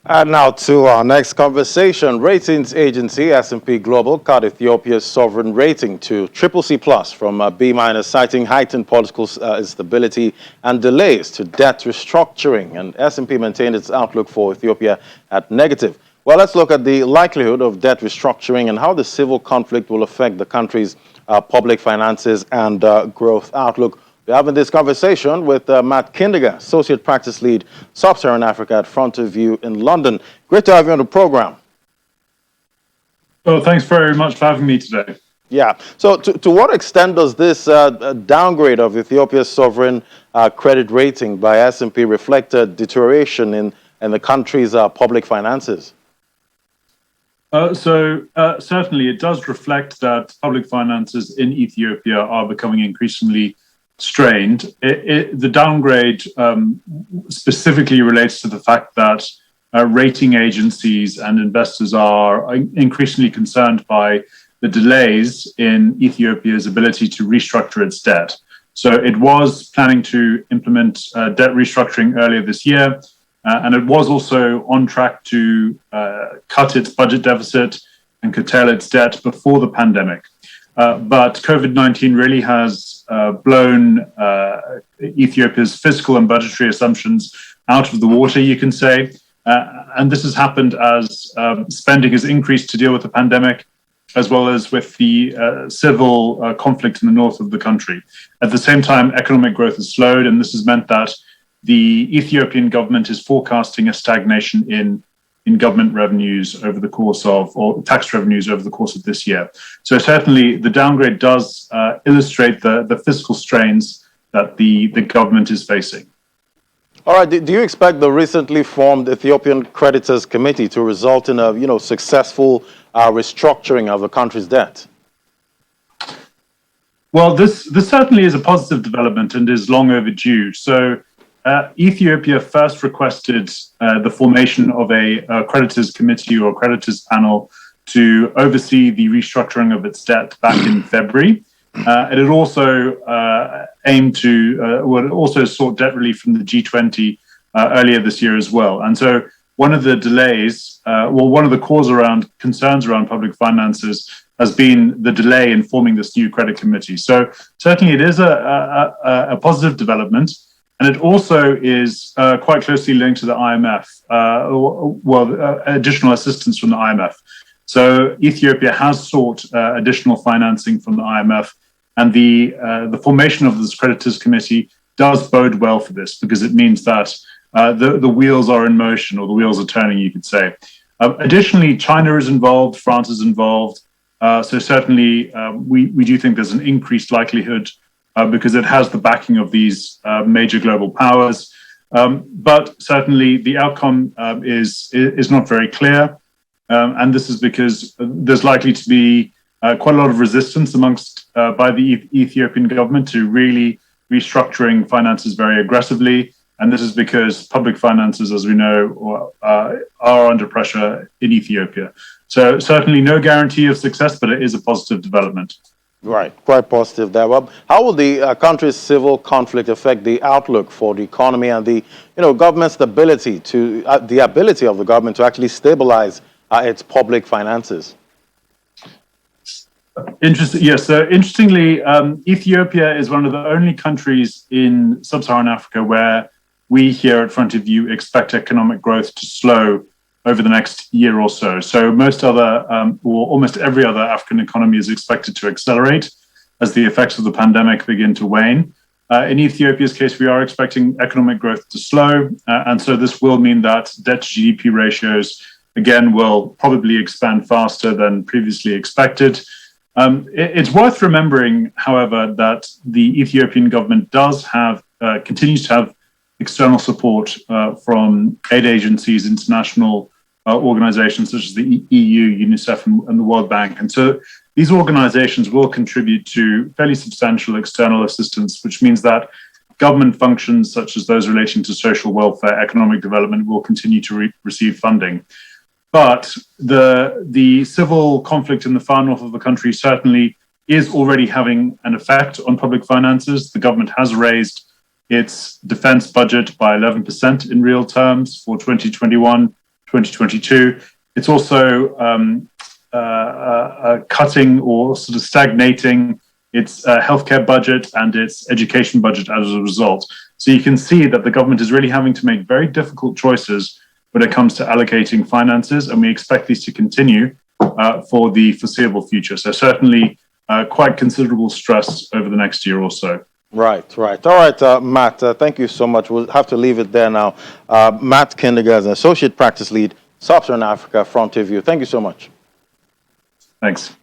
And now to our next conversation. Ratings agency S&P Global cut Ethiopia's sovereign rating to CCC plus from B minus, citing heightened political instability and delays to debt restructuring. And S&P maintained its outlook for Ethiopia at negative. Well, let's look at the likelihood of debt restructuring and how the civil conflict will affect the country's public finances and growth outlook. We're having this conversation with Matt Kindiger, Associate Practice Lead, Sub-Saharan Africa at Fronterview in London. Great to have you on the program. Well, thanks very much for having me today. Yeah. So to what extent does this downgrade of Ethiopia's sovereign credit rating by S&P reflect a deterioration in the country's public finances? Certainly it does reflect that public finances in Ethiopia are becoming increasingly strained. The downgrade specifically relates to the fact that rating agencies and investors are increasingly concerned by the delays in Ethiopia's ability to restructure its debt. So it was planning to implement debt restructuring earlier this year, and it was also on track to cut its budget deficit and curtail its debt before the pandemic. But COVID-19 really has blown Ethiopia's fiscal and budgetary assumptions out of the water, you can say. And this has happened as spending has increased to deal with the pandemic, as well as with the civil conflict in the north of the country. At the same time, economic growth has slowed, and this has meant that the Ethiopian government is forecasting a stagnation in government revenues over the course of, or tax revenues over the course of this year. So certainly the downgrade does illustrate the fiscal strains that the government is facing. All right. Do you expect the recently formed Ethiopian Creditors Committee to result in a successful restructuring of the country's debt? Well, this certainly is a positive development and is long overdue. So Ethiopia first requested the formation of a creditors committee or creditors panel to oversee the restructuring of its debt back in February. And it also also sought debt relief from the G20 earlier this year as well. And so one of the delays, one of the concerns around public finances has been the delay in forming this new credit committee. So certainly it is a positive development. And it also is quite closely linked to the IMF, additional assistance from the IMF. So Ethiopia has sought additional financing from the IMF, and the formation of this creditors committee does bode well for this, because it means that the wheels are in motion, or the wheels are turning, you could say. Additionally, China is involved, France is involved. So certainly we do think there's an increased likelihood because it has the backing of these major global powers. But certainly the outcome is not very clear. And this is because there's likely to be quite a lot of resistance by the Ethiopian government to really restructuring finances very aggressively. And this is because public finances, as we know, are under pressure in Ethiopia. So certainly no guarantee of success, but it is a positive development. Right, quite positive there. Well, how will the country's civil conflict affect the outlook for the economy and the, government's ability of the government to actually stabilize its public finances? Interesting. Yes. So interestingly, Ethiopia is one of the only countries in sub-Saharan Africa where we here at Fronterview expect economic growth to slow over the next year or so. So most other, or almost every other African economy is expected to accelerate as the effects of the pandemic begin to wane. In Ethiopia's case, we are expecting economic growth to slow. And so this will mean that debt to GDP ratios, again, will probably expand faster than previously expected. It's worth remembering, however, that the Ethiopian government continues to have external support from aid agencies, international organizations such as the EU, UNICEF, and the World Bank. And so these organizations will contribute to fairly substantial external assistance, which means that government functions such as those relating to social welfare, economic development will continue to receive funding. But the civil conflict in the far north of the country certainly is already having an effect on public finances. The government has raised its defense budget by 11% in real terms for 2021-22, 2022. It's also cutting or sort of stagnating its healthcare budget and its education budget as a result. So you can see that the government is really having to make very difficult choices when it comes to allocating finances, and we expect these to continue for the foreseeable future. So certainly quite considerable stress over the next year or so. Right. All right, Matt, thank you so much. We'll have to leave it there now. Matt Kindiger is an Associate Practice Lead, Sub-Saharan Africa, Frontier View. Thank you so much. Thanks.